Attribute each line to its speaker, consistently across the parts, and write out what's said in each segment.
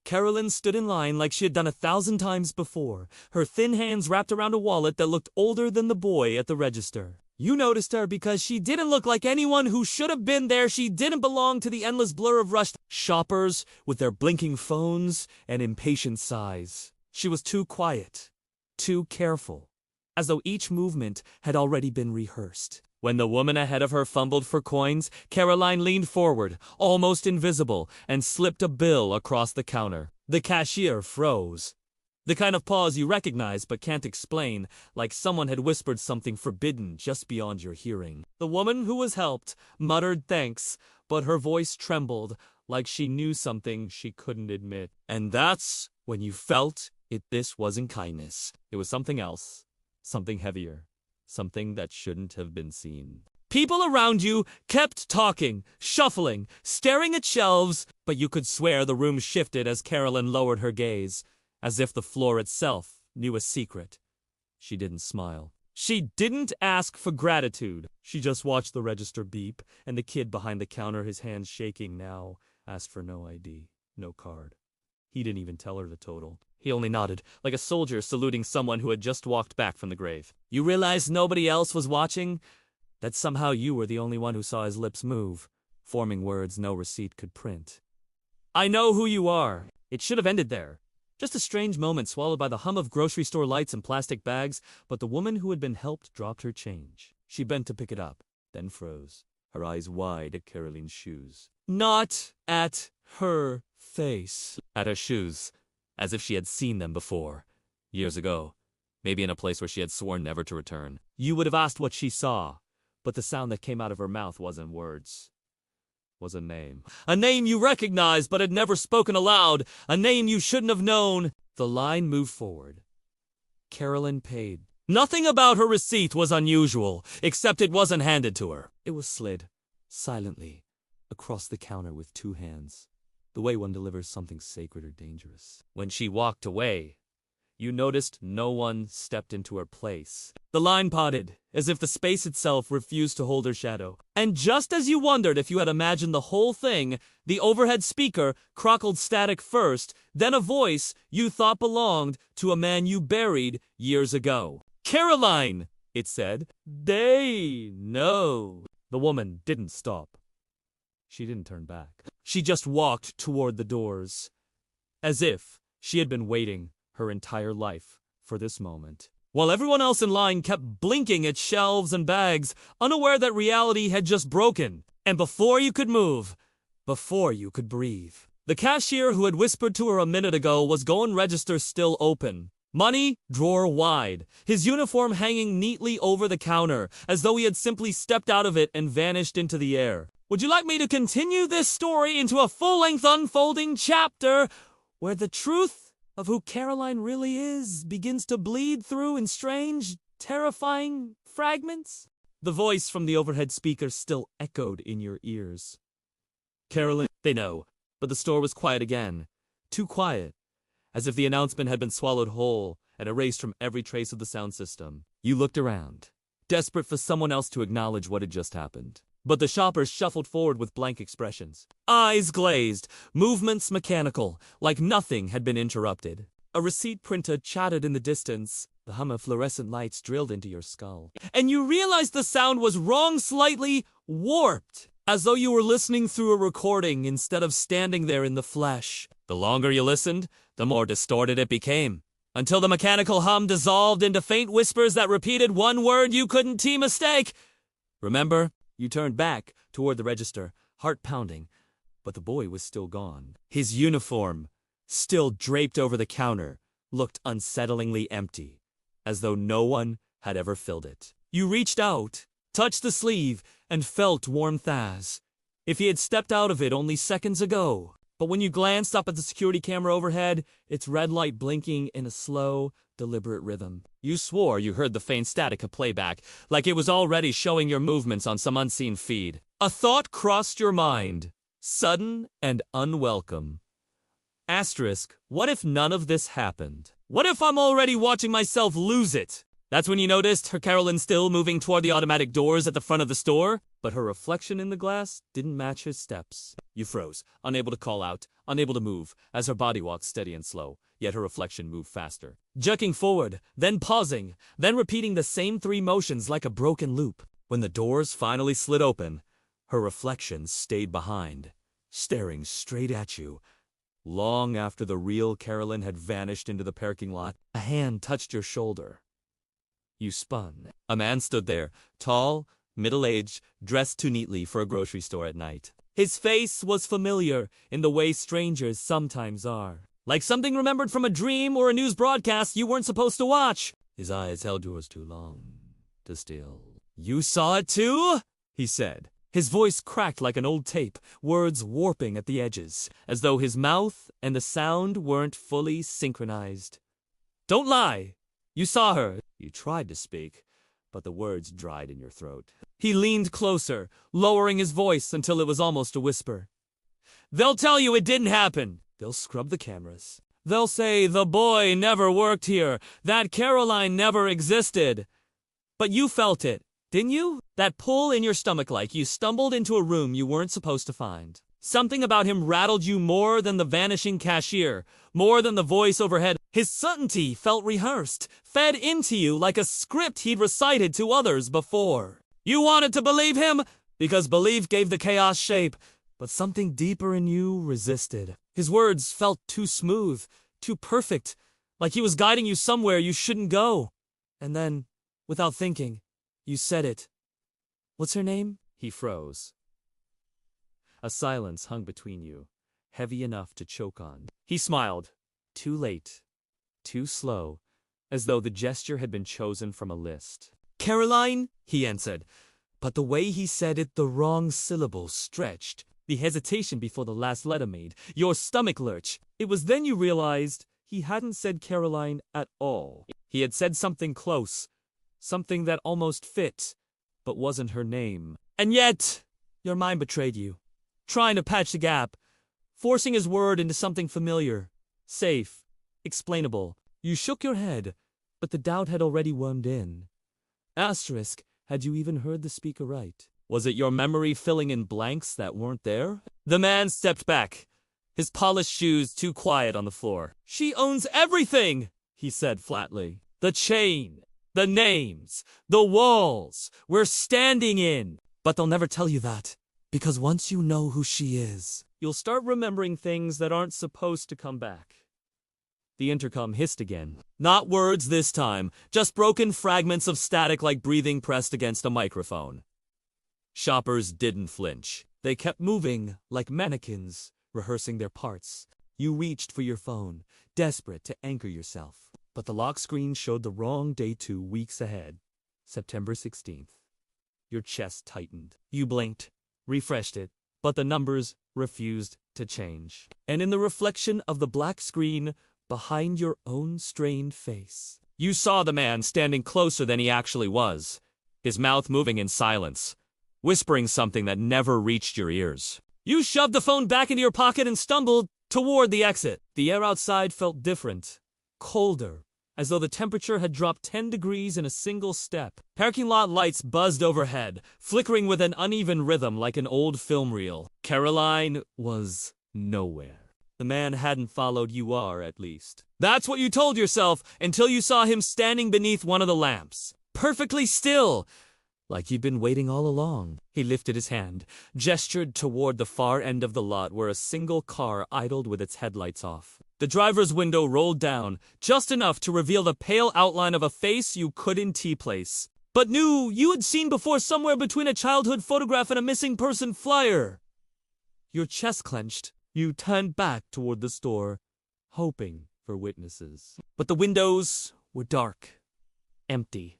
Speaker 1: Carolyn stood in line like she had done 1,000 times before, her thin hands wrapped around a wallet that looked older than the boy at the register. You noticed her because she didn't look like anyone who should have been there. She didn't belong to the endless blur of rushed shoppers with their blinking phones and impatient sighs. She was too quiet, too careful, as though each movement had already been rehearsed. When the woman ahead of her fumbled for coins, Caroline leaned forward, almost invisible, and slipped a bill across the counter. The cashier froze. The kind of pause you recognize but can't explain, like someone had whispered something forbidden just beyond your hearing. The woman who was helped muttered thanks, but her voice trembled like she knew something she couldn't admit. And that's when you felt it. This wasn't kindness. It was something else, something heavier, something that shouldn't have been seen. People around you kept talking, shuffling, staring at shelves, but you could swear the room shifted as Carolyn lowered her gaze, as if the floor itself knew a secret. She didn't smile. She didn't ask for gratitude. She just watched the register beep, and the kid behind the counter, his hands shaking now, asked for no ID, no card. He didn't even tell her the total. He only nodded, like a soldier saluting someone who had just walked back from the grave. You realized nobody else was watching? That somehow you were the only one who saw his lips move, forming words no receipt could print. I know who you are. It should have ended there. Just a strange moment swallowed by the hum of grocery store lights and plastic bags, but the woman who had been helped dropped her change. She bent to pick it up, then froze, her eyes wide at Caroline's shoes. Not at her face. At her shoes, as if she had seen them before, years ago, maybe in a place where she had sworn never to return. You would have asked what she saw, but the sound that came out of her mouth wasn't words. Was a name. A name you recognized but had never spoken aloud. A name you shouldn't have known. The line moved forward. Carolyn paid. Nothing about her receipt was unusual, except it wasn't handed to her. It was slid, silently, across the counter with two hands, the way one delivers something sacred or dangerous. When she walked away, you noticed no one stepped into her place. The line potted, as if the space itself refused to hold her shadow. And just as you wondered if you had imagined the whole thing, the overhead speaker crackled static first, then a voice you thought belonged to a man you buried years ago. Caroline, it said. They know. The woman didn't stop. She didn't turn back. She just walked toward the doors, as if she had been waiting her entire life for this moment. While everyone else in line kept blinking at shelves and bags, unaware that reality had just broken. And before you could move, before you could breathe, the cashier who had whispered to her a minute ago was going register still open. Money drawer wide, his uniform hanging neatly over the counter, as though he had simply stepped out of it and vanished into the air. Would you like me to continue this story into a full-length unfolding chapter where the truth of who Caroline really is begins to bleed through in strange, terrifying fragments? The voice from the overhead speaker still echoed in your ears. Caroline, they know, but the store was quiet again. Too quiet, as if the announcement had been swallowed whole and erased from every trace of the sound system. You looked around, desperate for someone else to acknowledge what had just happened. But the shoppers shuffled forward with blank expressions. Eyes glazed, movements mechanical, like nothing had been interrupted. A receipt printer chattered in the distance. The hum of fluorescent lights drilled into your skull. And you realized the sound was wrong, slightly warped, as though you were listening through a recording instead of standing there in the flesh. The longer you listened, the more distorted it became, until the mechanical hum dissolved into faint whispers that repeated one word you couldn't mistake. Remember? You turned back toward the register, heart pounding, but the boy was still gone. His uniform, still draped over the counter, looked unsettlingly empty, as though no one had ever filled it. You reached out, touched the sleeve, and felt warmth as if he had stepped out of it only seconds ago. But when you glanced up at the security camera overhead, its red light blinking in a slow, deliberate rhythm, you swore you heard the faint static of playback, like it was already showing your movements on some unseen feed. A thought crossed your mind, sudden and unwelcome. Asterisk, what if none of this happened? What if I'm already watching myself lose it? That's when you noticed her Carolyn still moving toward the automatic doors at the front of the store, but her reflection in the glass didn't match his steps. You froze, unable to call out, unable to move, as her body walked steady and slow, yet her reflection moved faster. Jerking forward, then pausing, then repeating the same three motions like a broken loop. When the doors finally slid open, her reflection stayed behind, staring straight at you. Long after the real Carolyn had vanished into the parking lot, a hand touched your shoulder. You spun. A man stood there, tall, middle-aged, dressed too neatly for a grocery store at night. His face was familiar in the way strangers sometimes are. Like something remembered from a dream or a news broadcast you weren't supposed to watch. His eyes held yours too long to steal. "You saw it too?" he said. His voice cracked like an old tape, words warping at the edges, as though his mouth and the sound weren't fully synchronized. "Don't lie! You saw her." You tried to speak, but the words dried in your throat. He leaned closer, lowering his voice until it was almost a whisper. "They'll tell you it didn't happen. They'll scrub the cameras. They'll say the boy never worked here, that Caroline never existed. But you felt it, didn't you? That pull in your stomach like you stumbled into a room you weren't supposed to find. Something about him rattled you more than the vanishing cashier, more than the voice overhead. His certainty felt rehearsed, fed into you like a script he'd recited to others before. You wanted to believe him because belief gave the chaos shape, but something deeper in you resisted. His words felt too smooth, too perfect, like he was guiding you somewhere you shouldn't go. And then, without thinking, you said it. "What's her name?" He froze. A silence hung between you, heavy enough to choke on. He smiled, too late, too slow, as though the gesture had been chosen from a list. "Caroline," he answered, but the way he said it, the wrong syllable stretched. The hesitation before the last letter made your stomach lurch. It was then you realized he hadn't said Caroline at all. He had said something close, something that almost fit, but wasn't her name. And yet, your mind betrayed you, trying to patch the gap, forcing his word into something familiar, safe, explainable. You shook your head, but the doubt had already wormed in. Asterisk, had you even heard the speaker right? Was it your memory filling in blanks that weren't there? The man stepped back, his polished shoes too quiet on the floor. "She owns everything," he said flatly. "The chain, the names, the walls we're standing in." But they'll never tell you that, because once you know who she is, you'll start remembering things that aren't supposed to come back. The intercom hissed again. Not words this time, just broken fragments of static like breathing pressed against a microphone. Shoppers didn't flinch. They kept moving like mannequins, rehearsing their parts. You reached for your phone, desperate to anchor yourself. But the lock screen showed the wrong day 2 weeks ahead, September 16th. Your chest tightened. You blinked, refreshed it, but the numbers refused to change. And in the reflection of the black screen, behind your own strained face, you saw the man standing closer than he actually was, his mouth moving in silence, whispering something that never reached your ears. You shoved the phone back into your pocket and stumbled toward the exit. The air outside felt different, colder, as though the temperature had dropped 10 degrees in a single step. Parking lot lights buzzed overhead, flickering with an uneven rhythm like an old film reel. Caroline was nowhere. The man hadn't followed you, at least. That's what you told yourself until you saw him standing beneath one of the lamps, perfectly still, like he'd been waiting all along. He lifted his hand, gestured toward the far end of the lot where a single car idled with its headlights off. The driver's window rolled down, just enough to reveal the pale outline of a face you couldn't place, but knew you had seen before somewhere between a childhood photograph and a missing person flyer. Your chest clenched. You turned back toward the store, hoping for witnesses. But the windows were dark, empty.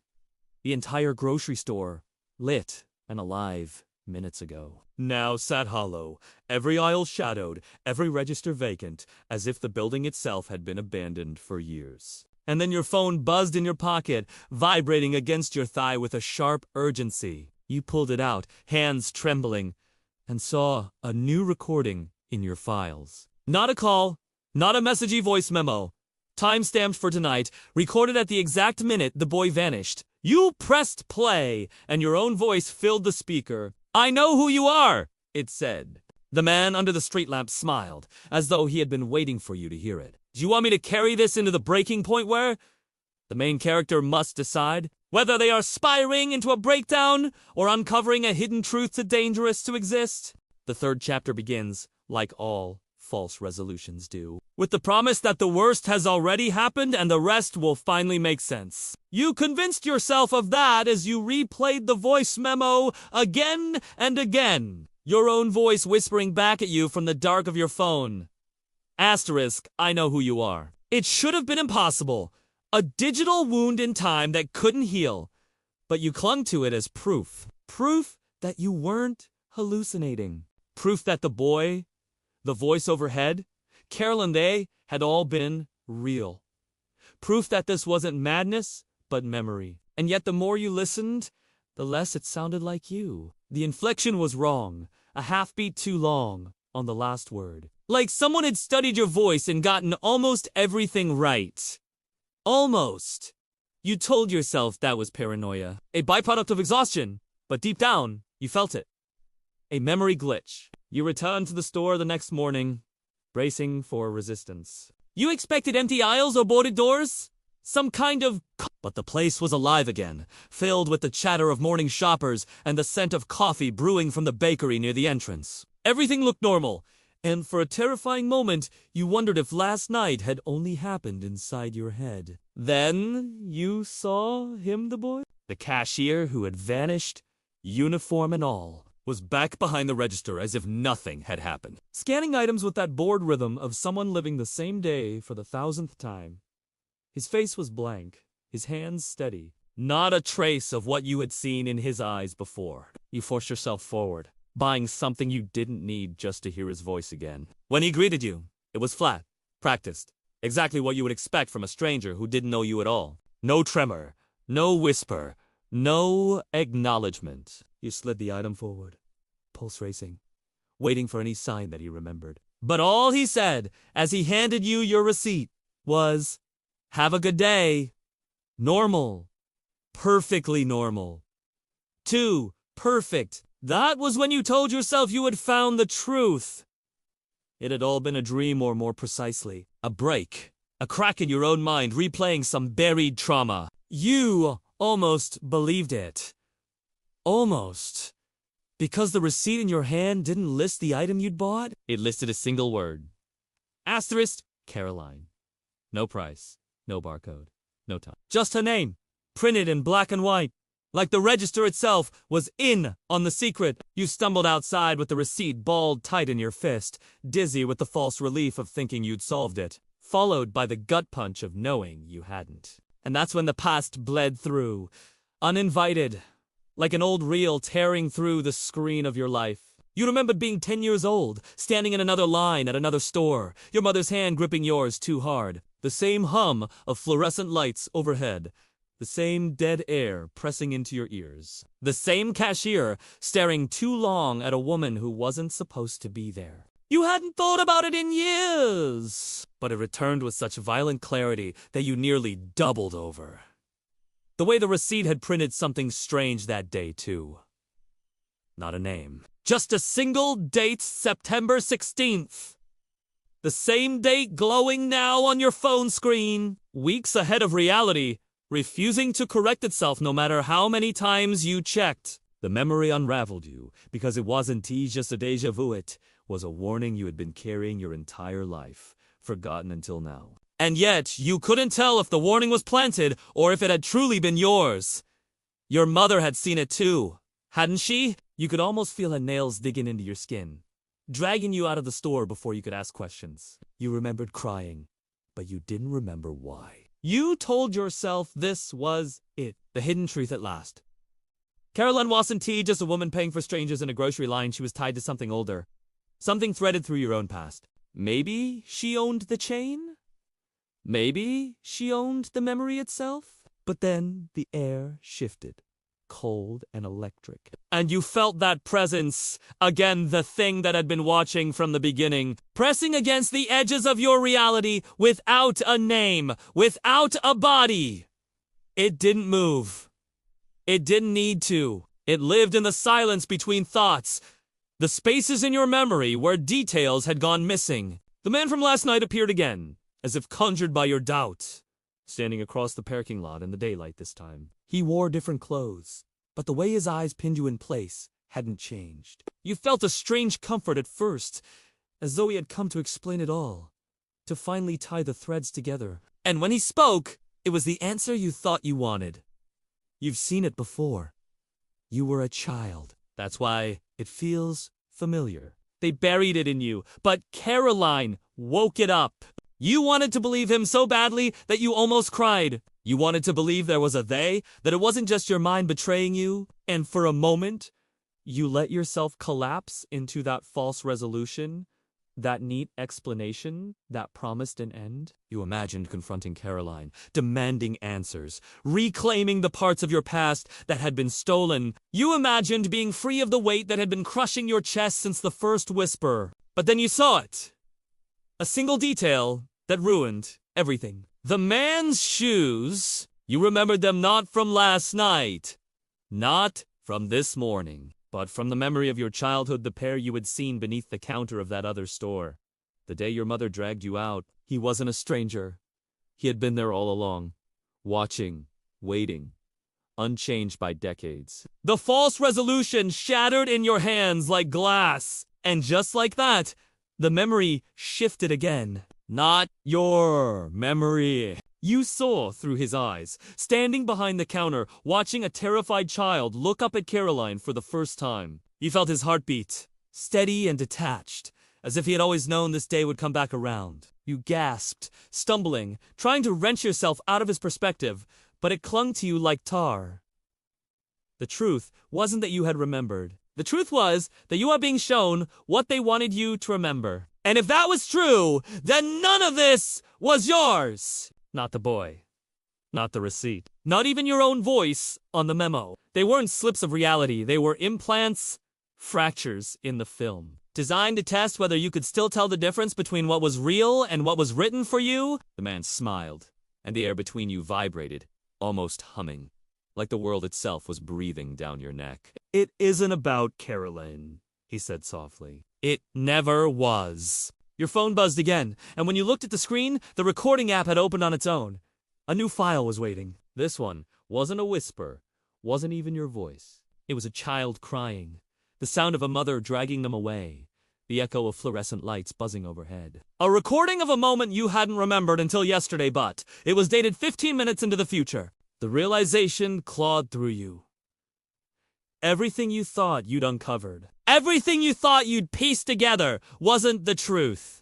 Speaker 1: The entire grocery store, lit and alive minutes ago, now sat hollow, every aisle shadowed, every register vacant, as if the building itself had been abandoned for years. And then your phone buzzed in your pocket, vibrating against your thigh with a sharp urgency. You pulled it out, hands trembling, and saw a new recording in your files. Not a call, not a messagey voice memo, Time-stamped for tonight, recorded at the exact minute the boy vanished. You pressed play, and your own voice filled the speaker. "I know who you are," it said. The man under the street lamp smiled, as though he had been waiting for you to hear it. "Do you want me to carry this into the breaking point where the main character must decide whether they are spiraling into a breakdown or uncovering a hidden truth too dangerous to exist?" The third chapter begins, like all false resolutions do, with the promise that the worst has already happened and the rest will finally make sense. You convinced yourself of that as you replayed the voice memo again and again, your own voice whispering back at you from the dark of your phone. Asterisk, I know who you are. It should have been impossible. A digital wound in time that couldn't heal, but you clung to it as proof. Proof that you weren't hallucinating. Proof that the boy, the voice overhead, Carol and they had all been real. Proof that this wasn't madness, but memory. And yet the more you listened, the less it sounded like you. The inflection was wrong, a half beat too long on the last word. Like someone had studied your voice and gotten almost everything right. Almost. You told yourself that was paranoia, a byproduct of exhaustion, but deep down, you felt it. A memory glitch. You returned to the store the next morning, bracing for resistance. You expected empty aisles or boarded doors? Some kind of... But the place was alive again, filled with the chatter of morning shoppers and the scent of coffee brewing from the bakery near the entrance. Everything looked normal, and for a terrifying moment, you wondered if last night had only happened inside your head. Then you saw him, the boy? The cashier who had vanished, uniform and all, was back behind the register as if nothing had happened, scanning items with that bored rhythm of someone living the same day for the 1,000th time. His face was blank, his hands steady, not a trace of what you had seen in his eyes before. You forced yourself forward, buying something you didn't need just to hear his voice again. When he greeted you, it was flat, practiced, exactly what you would expect from a stranger who didn't know you at all. No tremor, no whisper, no acknowledgement. You slid the item forward, pulse racing, waiting for any sign that he remembered. But all he said, as he handed you your receipt, was, "Have a good day." Normal. Perfectly normal. Too perfect. That was when you told yourself you had found the truth. It had all been a dream, or more precisely, a break. A crack in your own mind replaying some buried trauma. You almost believed it. Almost. Because the receipt in your hand didn't list the item you'd bought? It listed a single word. Asterisk, Caroline. No price, no barcode, no time. Just her name, printed in black and white. Like the register itself was in on the secret. You stumbled outside with the receipt balled tight in your fist, dizzy with the false relief of thinking you'd solved it, followed by the gut punch of knowing you hadn't. And that's when the past bled through, uninvited, like an old reel tearing through the screen of your life. You remembered being 10 years old, standing in another line at another store, your mother's hand gripping yours too hard, the same hum of fluorescent lights overhead, the same dead air pressing into your ears, the same cashier staring too long at a woman who wasn't supposed to be there. You hadn't thought about it in years, but it returned with such violent clarity that you nearly doubled over. The way the receipt had printed something strange that day, too. Not a name. Just a single date, September 16th. The same date glowing now on your phone screen. Weeks ahead of reality, refusing to correct itself no matter how many times you checked. The memory unraveled you, because it wasn't just a déjà vu, it was a warning you had been carrying your entire life, forgotten until now. And yet, you couldn't tell if the warning was planted or if it had truly been yours. Your mother had seen it too, hadn't she? You could almost feel her nails digging into your skin, dragging you out of the store before you could ask questions. You remembered crying, but you didn't remember why. You told yourself this was it, the hidden truth at last. Caroline wasn't just a woman paying for strangers in a grocery line. She was tied to something older, something threaded through your own past. Maybe she owned the chain? Maybe she owned the memory itself? But then the air shifted. cold and electric. And you felt that presence, again the thing that had been watching from the beginning, pressing against the edges of your reality without a name, without a body. It didn't move. It didn't need to. It lived in the silence between thoughts, the spaces in your memory where details had gone missing. The man from last night appeared again, as if conjured by your doubt, standing across the parking lot in the daylight this time. He wore different clothes, but the way his eyes pinned you in place hadn't changed. You felt a strange comfort at first, as though he had come to explain it all, to finally tie the threads together. And when he spoke, it was the answer you thought you wanted. You've seen it before. You were a child. That's why it feels familiar. They buried it in you, but Caroline woke it up. You wanted to believe him so badly that you almost cried. You wanted to believe there was a they, that it wasn't just your mind betraying you, and for a moment, you let yourself collapse into that false resolution, that neat explanation that promised an end. You imagined confronting Caroline, demanding answers, reclaiming the parts of your past that had been stolen. You imagined being free of the weight that had been crushing your chest since the first whisper. But then you saw it. A single detail that ruined everything. The man's shoes. You remembered them not from last night, not from this morning, but from the memory of your childhood, the pair you had seen beneath the counter of that other store. The day your mother dragged you out, he wasn't a stranger. He had been there all along, watching, waiting, unchanged by decades. The false resolution shattered in your hands like glass, and just like that, the memory shifted again. Not your memory. You saw through his eyes, standing behind the counter, watching a terrified child look up at Caroline for the first time. You felt his heartbeat, steady and detached, as if he had always known this day would come back around. You gasped, stumbling, trying to wrench yourself out of his perspective, but it clung to you like tar. The truth wasn't that you had remembered. The truth was that you are being shown what they wanted you to remember. And if that was true, then none of this was yours. Not the boy. Not the receipt. Not even your own voice on the memo. They weren't slips of reality. They were implants, fractures in the film. Designed to test whether you could still tell the difference between what was real and what was written for you. The man smiled, and the air between you vibrated, almost humming, like the world itself was breathing down your neck. It isn't about Caroline, he said softly. It never was. Your phone buzzed again, and when you looked at the screen, the recording app had opened on its own. A new file was waiting. This one wasn't a whisper, wasn't even your voice. It was a child crying, the sound of a mother dragging them away, the echo of fluorescent lights buzzing overhead. A recording of a moment you hadn't remembered until yesterday, but it was dated 15 minutes into the future. The realization clawed through you. Everything you thought you'd uncovered, everything you thought you'd pieced together wasn't the truth.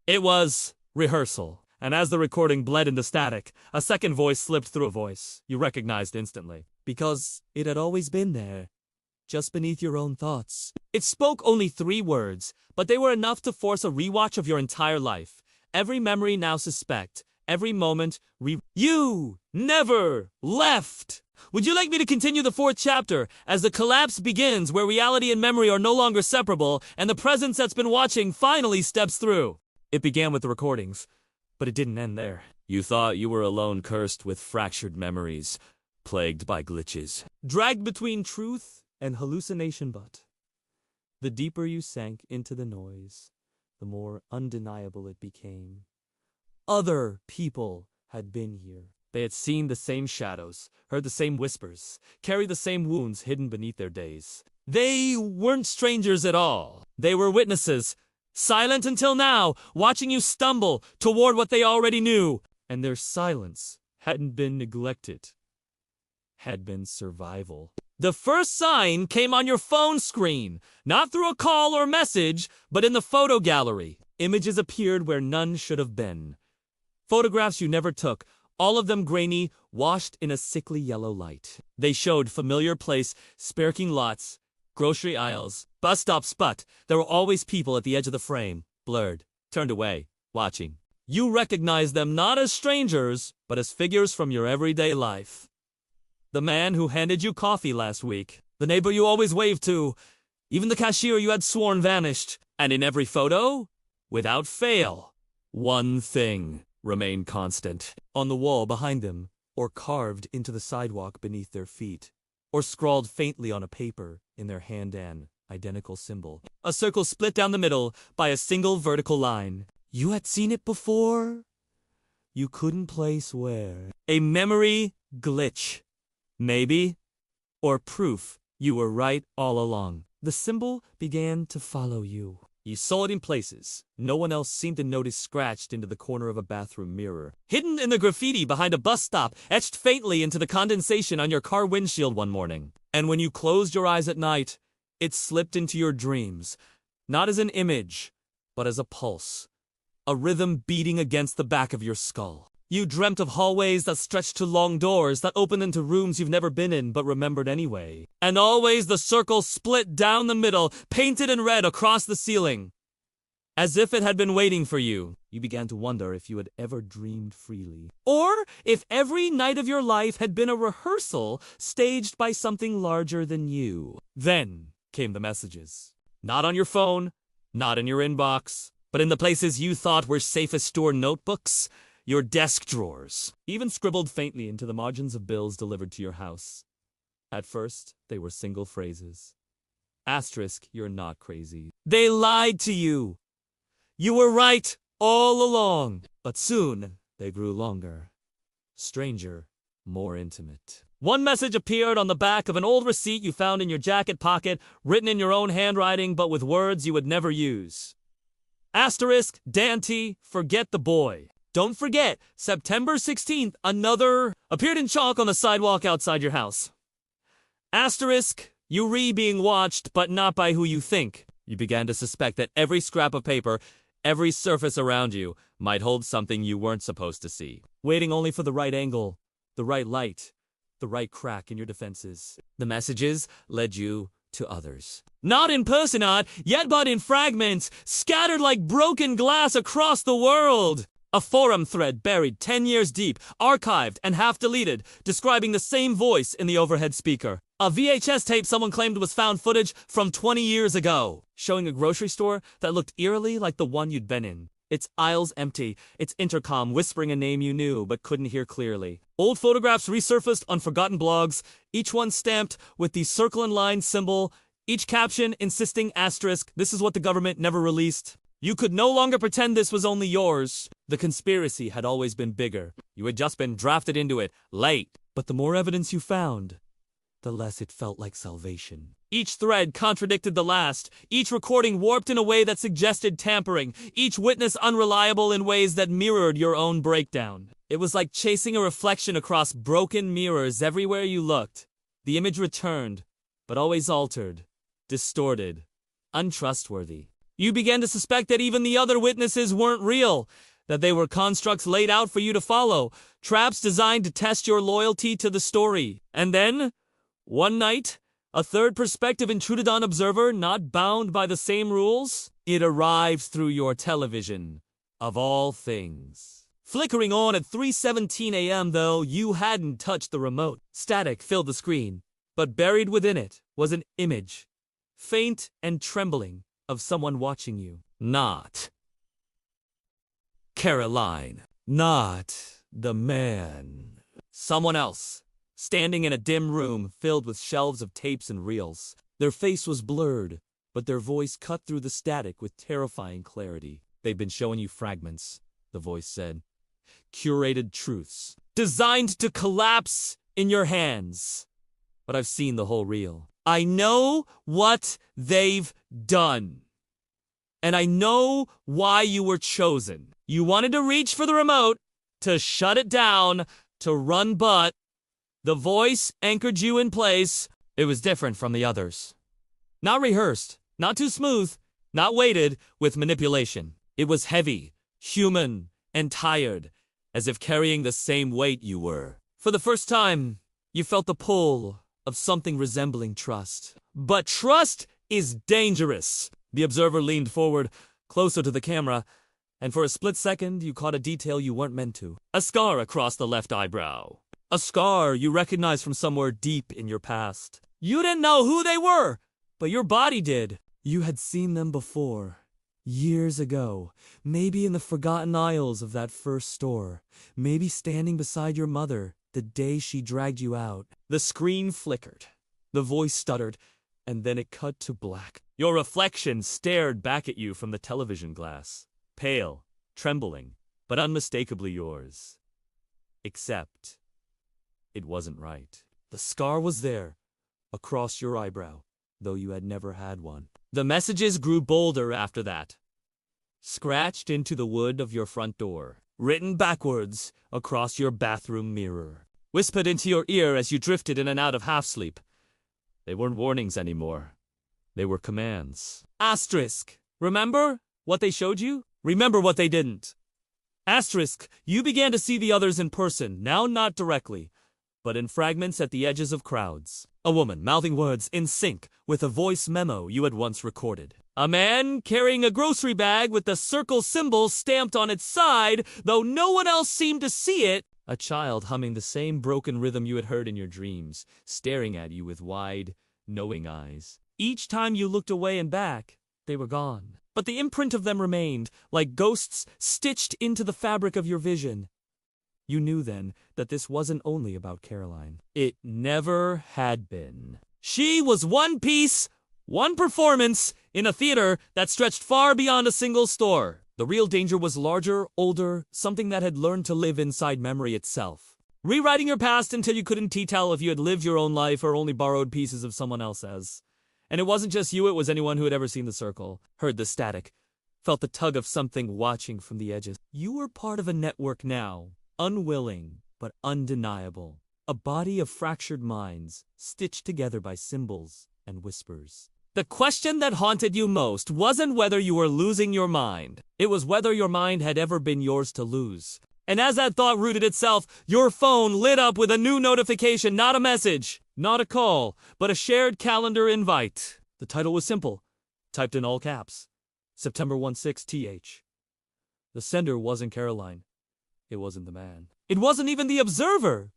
Speaker 1: It was rehearsal. And as the recording bled into static, a second voice slipped through a voice you recognized instantly. Because it had always been there, just beneath your own thoughts. It spoke only 3 words, but they were enough to force a rewatch of your entire life. Every memory now suspect, every moment You never left! Would you like me to continue the 4th chapter, as the collapse begins where reality and memory are no longer separable, and the presence that's been watching finally steps through? It began with the recordings, but it didn't end there. You thought you were alone, cursed with fractured memories, plagued by glitches. Dragged between truth and hallucination, but the deeper you sank into the noise, the more undeniable it became. Other people had been here. They had seen the same shadows, heard the same whispers, carried the same wounds hidden beneath their days. They weren't strangers at all. They were witnesses, silent until now, watching you stumble toward what they already knew. And their silence hadn't been neglected, had been survival. The first sign came on your phone screen, not through a call or message, but in the photo gallery. Images appeared where none should have been. Photographs you never took, all of them grainy, washed in a sickly yellow light. They showed familiar place, parking lots, grocery aisles, bus stops, but there were always people at the edge of the frame, blurred, turned away, watching. You recognized them not as strangers, but as figures from your everyday life. The man who handed you coffee last week. The neighbor you always waved to. Even the cashier you had sworn vanished. And in every photo, without fail, one thing remained constant. On the wall behind them, or carved into the sidewalk beneath their feet, or scrawled faintly on a paper in their hand an identical symbol. A circle split down the middle by a single vertical line. You had seen it before? You couldn't place where. A memory glitch. Maybe. Or proof you were right all along. The symbol began to follow you. You saw it in places no one else seemed to notice, scratched into the corner of a bathroom mirror, hidden in the graffiti behind a bus stop, etched faintly into the condensation on your car windshield one morning. And when you closed your eyes at night, it slipped into your dreams, not as an image, but as a pulse, a rhythm beating against the back of your skull. You dreamt of hallways that stretched to long doors that opened into rooms you've never been in but remembered anyway. And always the circle split down the middle, painted in red across the ceiling. As if it had been waiting for you. You began to wonder if you had ever dreamed freely. Or if every night of your life had been a rehearsal staged by something larger than you. Then came the messages. Not on your phone, not in your inbox, but in the places you thought were safest stored notebooks. Your desk drawers, even scribbled faintly into the margins of bills delivered to your house. At first, they were single phrases. Asterisk, you're not crazy. They lied to you. You were right all along. But soon, they grew longer, stranger, more intimate. One message appeared on the back of an old receipt you found in your jacket pocket, written in your own handwriting but with words you would never use. Asterisk, Dante, forget the boy. Don't forget, September 16th, another appeared in chalk on the sidewalk outside your house. Asterisk, you being watched, but not by who you think. You began to suspect that every scrap of paper, every surface around you, might hold something you weren't supposed to see. Waiting only for the right angle, the right light, the right crack in your defenses. The messages led you to others. Not in person, yet but in fragments, scattered like broken glass across the world. A forum thread buried 10 years deep, archived and half deleted, describing the same voice in the overhead speaker. A VHS tape someone claimed was found footage from 20 years ago, showing a grocery store that looked eerily like the one you'd been in. Its aisles empty, its intercom whispering a name you knew but couldn't hear clearly. Old photographs resurfaced on forgotten blogs, each one stamped with the circle and line symbol, each caption insisting asterisk, this is what the government never released. You could no longer pretend this was only yours. The conspiracy had always been bigger. You had just been drafted into it, late. But the more evidence you found, the less it felt like salvation. Each thread contradicted the last, each recording warped in a way that suggested tampering, each witness unreliable in ways that mirrored your own breakdown. It was like chasing a reflection across broken mirrors everywhere you looked. The image returned, but always altered, distorted, untrustworthy. You began to suspect that even the other witnesses weren't real, that they were constructs laid out for you to follow, traps designed to test your loyalty to the story. And then, one night, a third perspective intruded on observer, not bound by the same rules. It arrived through your television, of all things. Flickering on at 3:17 a.m., though, you hadn't touched the remote. Static filled the screen, but buried within it was an image, faint and trembling, of someone watching you. Not Caroline. Not the man. Someone else, standing in a dim room filled with shelves of tapes and reels. Their face was blurred, but their voice cut through the static with terrifying clarity. They've been showing you fragments, the voice said. Curated truths, designed to collapse in your hands. But I've seen the whole reel. I know what they've done. And I know why you were chosen. You wanted to reach for the remote, to shut it down, to run, but the voice anchored you in place. It was different from the others. Not rehearsed, not too smooth, not weighted with manipulation. It was heavy, human, and tired, as if carrying the same weight you were. For the first time, you felt the pull of something resembling trust. But trust is dangerous. The observer leaned forward, closer to the camera, and for a split second you caught a detail you weren't meant to. A scar across the left eyebrow. A scar you recognized from somewhere deep in your past. You didn't know who they were, but your body did. You had seen them before. Years ago, maybe in the forgotten aisles of that first store, maybe standing beside your mother the day she dragged you out. The screen flickered, the voice stuttered, and then it cut to black. Your reflection stared back at you from the television glass, pale, trembling, but unmistakably yours. Except, it wasn't right. The scar was there, across your eyebrow, though you had never had one. The messages grew bolder after that. Scratched into the wood of your front door. Written backwards across your bathroom mirror. Whispered into your ear as you drifted in and out of half-sleep. They weren't warnings anymore. They were commands. Asterisk. Remember what they showed you? Remember what they didn't. Asterisk. You began to see the others in person, now not directly, but in fragments at the edges of crowds. A woman mouthing words in sync with a voice memo you had once recorded. A man carrying a grocery bag with the circle symbol stamped on its side, though no one else seemed to see it. A child humming the same broken rhythm you had heard in your dreams, staring at you with wide, knowing eyes. Each time you looked away and back, they were gone. But the imprint of them remained, like ghosts stitched into the fabric of your vision. You knew then that this wasn't only about Caroline. It never had been. She was one piece, one performance, in a theater that stretched far beyond a single store. The real danger was larger, older, something that had learned to live inside memory itself. Rewriting your past until you couldn't tell if you had lived your own life or only borrowed pieces of someone else's. And it wasn't just you, it was anyone who had ever seen the circle, heard the static, felt the tug of something watching from the edges. You were part of a network now, unwilling but undeniable. A body of fractured minds, stitched together by symbols and whispers. The question that haunted you most wasn't whether you were losing your mind. It was whether your mind had ever been yours to lose. And as that thought rooted itself, your phone lit up with a new notification, not a message, not a call, but a shared calendar invite. The title was simple, typed in all caps. September 16th. The sender wasn't Caroline. It wasn't the man. It wasn't even the observer.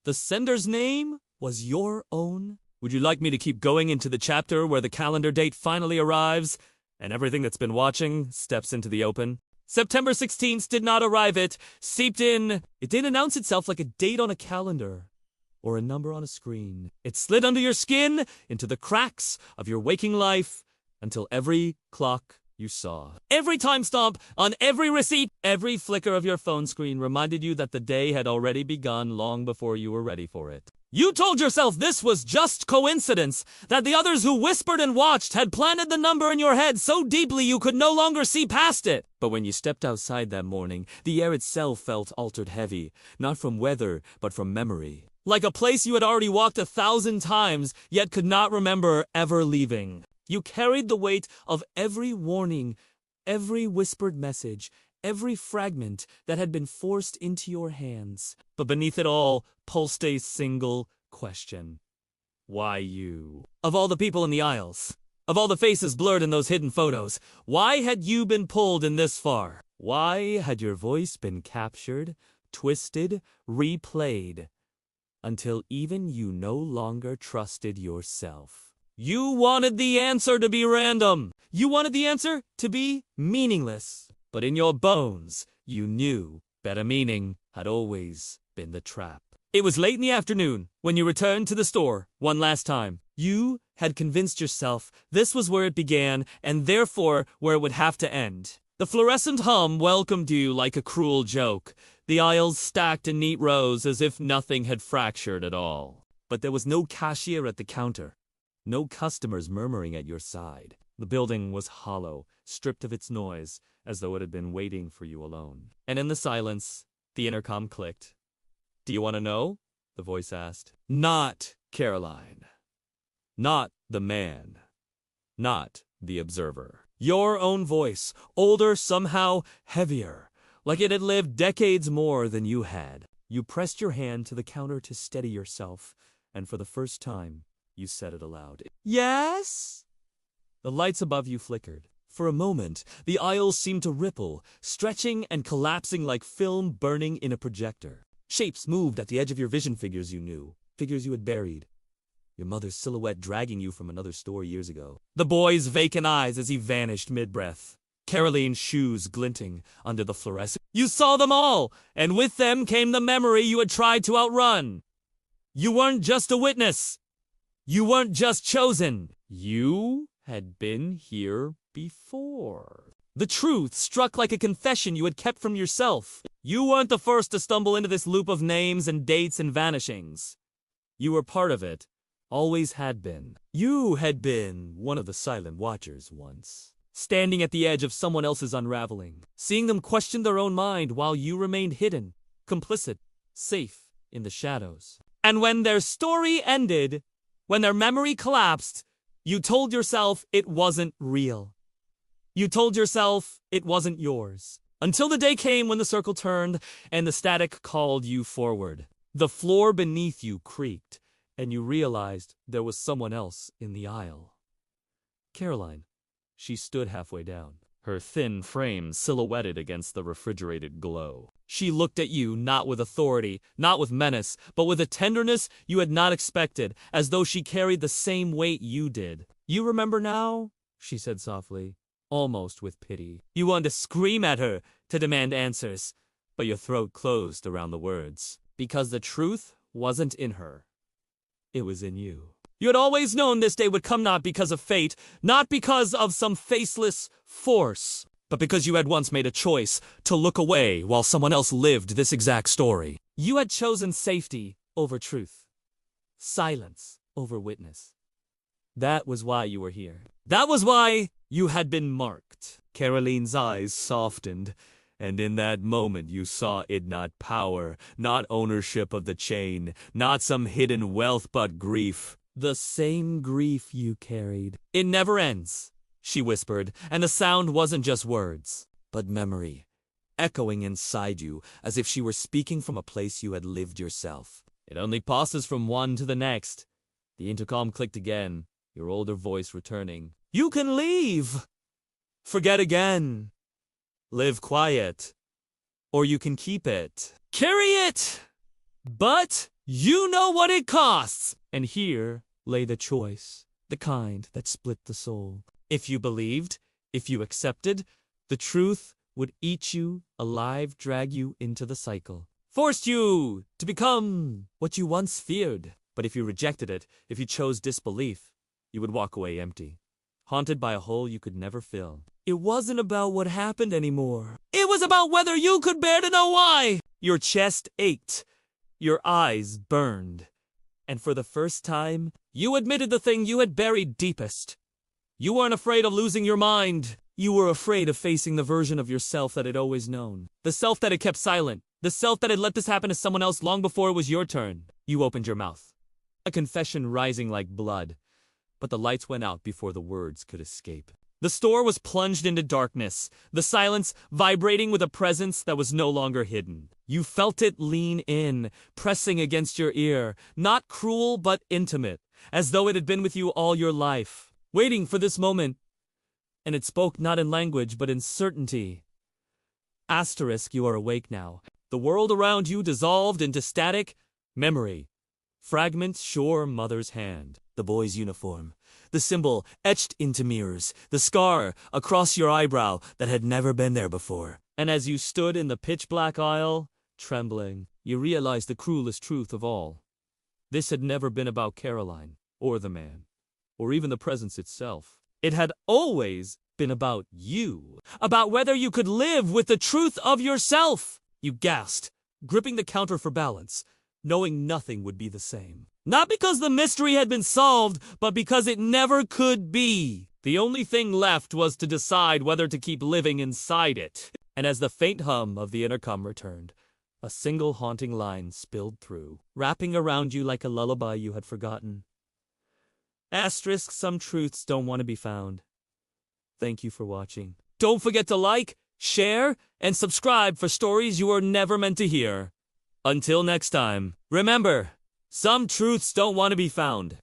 Speaker 1: The sender's name was your own. Would you like me to keep going into the chapter where the calendar date finally arrives and everything that's been watching steps into the open? September 16th did not arrive. It seeped in. It didn't announce itself like a date on a calendar or a number on a screen. It slid under your skin, into the cracks of your waking life, until every clock you saw, every time stamp on every receipt, every flicker of your phone screen reminded you that the day had already begun long before you were ready for it. You told yourself this was just coincidence, that the others who whispered and watched had planted the number in your head so deeply you could no longer see past it. But when you stepped outside that morning, the air itself felt altered heavy, not from weather, but from memory. Like a place you had already walked 1,000 times, yet could not remember ever leaving. You carried the weight of every warning, every whispered message, every fragment that had been forced into your hands. But beneath it all pulsed a single question. Why you? Of all the people in the aisles, of all the faces blurred in those hidden photos, why had you been pulled in this far? Why had your voice been captured, twisted, replayed, until even you no longer trusted yourself? You wanted the answer to be random. You wanted the answer to be meaningless. But in your bones, you knew better meaning had always been the trap. It was late in the afternoon when you returned to the store one last time. You had convinced yourself this was where it began and therefore where it would have to end. The fluorescent hum welcomed you like a cruel joke, the aisles stacked in neat rows as if nothing had fractured at all. But there was no cashier at the counter, no customers murmuring at your side. The building was hollow, stripped of its noise, as though it had been waiting for you alone. And in the silence, the intercom clicked. Do you want to know? The voice asked. Not Caroline. Not the man. Not the observer. Your own voice, older, somehow heavier, like it had lived decades more than you had. You pressed your hand to the counter to steady yourself, and for the first time, you said it aloud. Yes? The lights above you flickered. For a moment, the aisles seemed to ripple, stretching and collapsing like film burning in a projector. Shapes moved at the edge of your vision, figures you knew, figures you had buried. Your mother's silhouette dragging you from another store years ago. The boy's vacant eyes as he vanished mid-breath. Caroline's shoes glinting under the fluorescent. You saw them all, and with them came the memory you had tried to outrun. You weren't just a witness. You weren't just chosen. You had been here before. The truth struck like a confession you had kept from yourself. You weren't the first to stumble into this loop of names and dates and vanishings. You were part of it, always had been. You had been one of the silent watchers once, standing at the edge of someone else's unraveling, seeing them question their own mind while you remained hidden, complicit, safe in the shadows. And when their story ended, when their memory collapsed, you told yourself it wasn't real. You told yourself it wasn't yours. Until the day came when the circle turned and the static called you forward. The floor beneath you creaked, and you realized there was someone else in the aisle. Caroline. She stood halfway down, her thin frame silhouetted against the refrigerated glow. She looked at you not with authority, not with menace, but with a tenderness you had not expected, as though she carried the same weight you did. You remember now? She said softly, almost with pity. You wanted to scream at her, to demand answers, but your throat closed around the words. Because the truth wasn't in her. It was in you. You had always known this day would come, not because of fate, not because of some faceless force, but because you had once made a choice to look away while someone else lived this exact story. You had chosen safety over truth, silence over witness. That was why you were here. That was why you had been marked. Caroline's eyes softened, and in that moment you saw it not power, not ownership of the chain, not some hidden wealth, but grief. The same grief you carried. It never ends, she whispered, and the sound wasn't just words, but memory, echoing inside you as if she were speaking from a place you had lived yourself. It only passes from one to the next. The intercom clicked again, your older voice returning. You can leave! Forget again. Live quiet. Or you can keep it. Carry it! But you know what it costs! And here lay the choice, the kind that split the soul. If you believed, if you accepted, the truth would eat you alive, drag you into the cycle. Forced you to become what you once feared. But if you rejected it, if you chose disbelief, you would walk away empty, haunted by a hole you could never fill. It wasn't about what happened anymore. It was about whether you could bear to know why. Your chest ached. Your eyes burned. And for the first time, you admitted the thing you had buried deepest. You weren't afraid of losing your mind. You were afraid of facing the version of yourself that had always known. The self that had kept silent. The self that had let this happen to someone else long before it was your turn. You opened your mouth. A confession rising like blood. But the lights went out before the words could escape. The store was plunged into darkness, the silence vibrating with a presence that was no longer hidden. You felt it lean in, pressing against your ear, not cruel but intimate, as though it had been with you all your life, waiting for this moment. And it spoke not in language but in certainty. Asterisk, you are awake now. The world around you dissolved into static memory. Fragments, sure mother's hand. The boy's uniform. The symbol etched into mirrors. The scar across your eyebrow that had never been there before. And as you stood in the pitch-black aisle, trembling, you realized the cruelest truth of all. This had never been about Caroline, or the man, or even the presence itself. It had always been about you. About whether you could live with the truth of yourself. You gasped, gripping the counter for balance, knowing nothing would be the same. Not because the mystery had been solved, but because it never could be. The only thing left was to decide whether to keep living inside it. And as the faint hum of the intercom returned, a single haunting line spilled through, wrapping around you like a lullaby you had forgotten. Asterisk, some truths don't want to be found. Thank you for watching. Don't forget to like, share, and subscribe for stories you were never meant to hear. Until next time, remember, some truths don't want to be found.